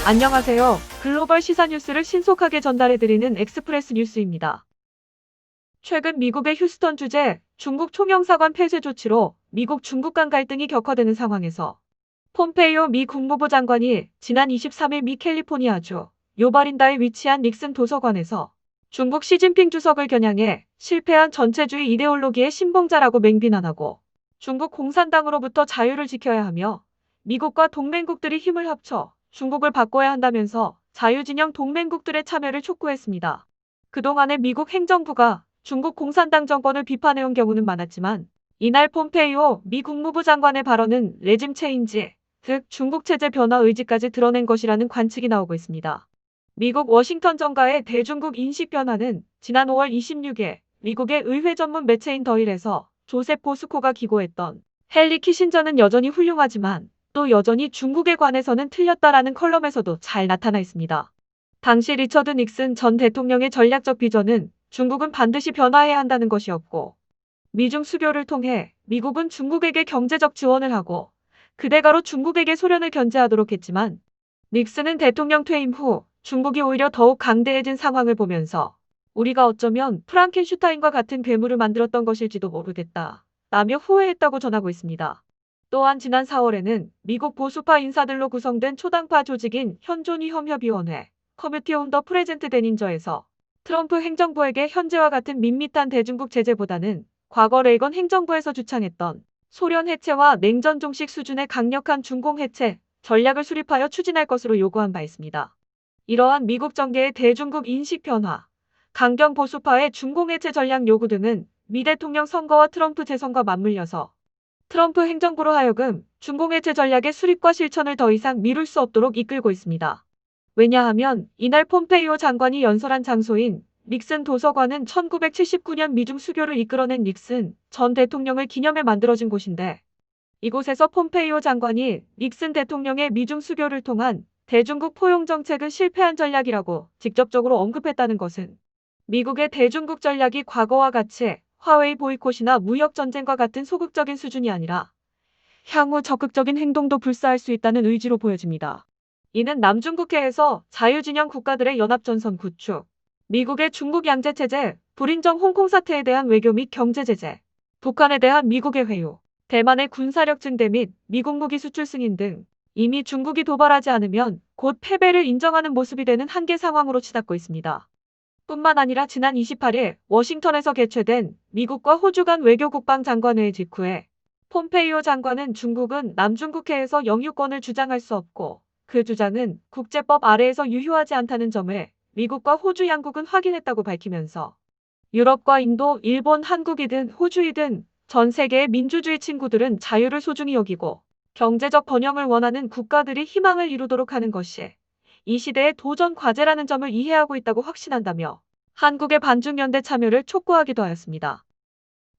안녕하세요. 글로벌 시사 뉴스를 신속하게 전달해드리는 엑스프레스 뉴스입니다. 최근 미국의 휴스턴 주재 중국 총영사관 폐쇄 조치로 미국-중국 간 갈등이 격화되는 상황에서 폼페이오 미 국무부 장관이 지난 23일 미 캘리포니아주 요바린다에 위치한 닉슨 도서관에서 중국 시진핑 주석을 겨냥해 실패한 전체주의 이데올로기의 신봉자라고 맹비난하고 중국 공산당으로부터 자유를 지켜야 하며 미국과 동맹국들이 힘을 합쳐 중국을 바꿔야 한다면서 자유진영 동맹국들의 참여를 촉구했습니다. 그동안에 미국 행정부가 중국 공산당 정권을 비판해온 경우는 많았지만 이날 폼페이오 미 국무부 장관의 발언은 레짐 체인지, 즉 중국 체제 변화 의지까지 드러낸 것이라는 관측이 나오고 있습니다. 미국 워싱턴 정가의 대중국 인식 변화는 지난 5월 26일 미국의 의회 전문 매체인 더힐에서 조셉 보스코가 기고했던 헨리 키신저는 여전히 훌륭하지만 또 여전히 중국에 관해서는 틀렸다라는 컬럼에서도 잘 나타나 있습니다. 당시 리처드 닉슨 전 대통령의 전략적 비전은 중국은 반드시 변화해야 한다는 것이었고 미중 수교를 통해 미국은 중국에게 경제적 지원을 하고 그 대가로 중국에게 소련을 견제하도록 했지만 닉슨은 대통령 퇴임 후 중국이 오히려 더욱 강대해진 상황을 보면서 우리가 어쩌면 프랑켄슈타인과 같은 괴물을 만들었던 것일지도 모르겠다 라며 후회했다고 전하고 있습니다. 또한 지난 4월에는 미국 보수파 인사들로 구성된 초당파 조직인 현존위 협협위원회 커뮤니티 온 더 프레젠트 데닌저에서 트럼프 행정부에게 현재와 같은 밋밋한 대중국 제재보다는 과거 레이건 행정부에서 주창했던 소련 해체와 냉전 종식 수준의 강력한 중공 해체 전략을 수립하여 추진할 것으로 요구한 바 있습니다. 이러한 미국 정계의 대중국 인식 변화, 강경 보수파의 중공 해체 전략 요구 등은 미 대통령 선거와 트럼프 재선과 맞물려서 트럼프 행정부로 하여금 중공해체 전략의 수립과 실천을 더 이상 미룰 수 없도록 이끌고 있습니다. 왜냐하면 이날 폼페이오 장관이 연설한 장소인 닉슨 도서관은 1979년 미중 수교를 이끌어낸 닉슨 전 대통령을 기념해 만들어진 곳인데 이곳에서 폼페이오 장관이 닉슨 대통령의 미중 수교를 통한 대중국 포용 정책은 실패한 전략이라고 직접적으로 언급했다는 것은 미국의 대중국 전략이 과거와 같이 화웨이 보이콧이나 무역전쟁과 같은 소극적인 수준이 아니라 향후 적극적인 행동도 불사할 수 있다는 의지로 보여집니다. 이는 남중국해에서 자유진영 국가들의 연합전선 구축, 미국의 중국 양제체제, 불인정 홍콩 사태에 대한 외교 및 경제제재, 북한에 대한 미국의 회유, 대만의 군사력 증대 및 미국 무기 수출 승인 등 이미 중국이 도발하지 않으면 곧 패배를 인정하는 모습이 되는 한계 상황으로 치닫고 있습니다. 뿐만 아니라 지난 28일 워싱턴에서 개최된 미국과 호주 간 외교국방장관회의 직후에 폼페이오 장관은 중국은 남중국해에서 영유권을 주장할 수 없고 그 주장은 국제법 아래에서 유효하지 않다는 점을 미국과 호주 양국은 확인했다고 밝히면서 유럽과 인도, 일본, 한국이든 호주이든 전 세계의 민주주의 친구들은 자유를 소중히 여기고 경제적 번영을 원하는 국가들이 희망을 이루도록 하는 것이 이 시대의 도전 과제라는 점을 이해하고 있다고 확신한다며 한국의 반중연대 참여를 촉구하기도 하였습니다.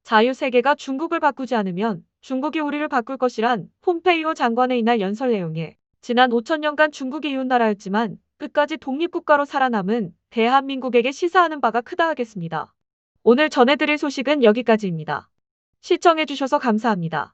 자유세계가 중국을 바꾸지 않으면 중국이 우리를 바꿀 것이란 폼페이오 장관의 이날 연설 내용에 지난 5천년간 중국이 이웃나라였지만 끝까지 독립국가로 살아남은 대한민국에게 시사하는 바가 크다 하겠습니다. 오늘 전해드릴 소식은 여기까지입니다. 시청해주셔서 감사합니다.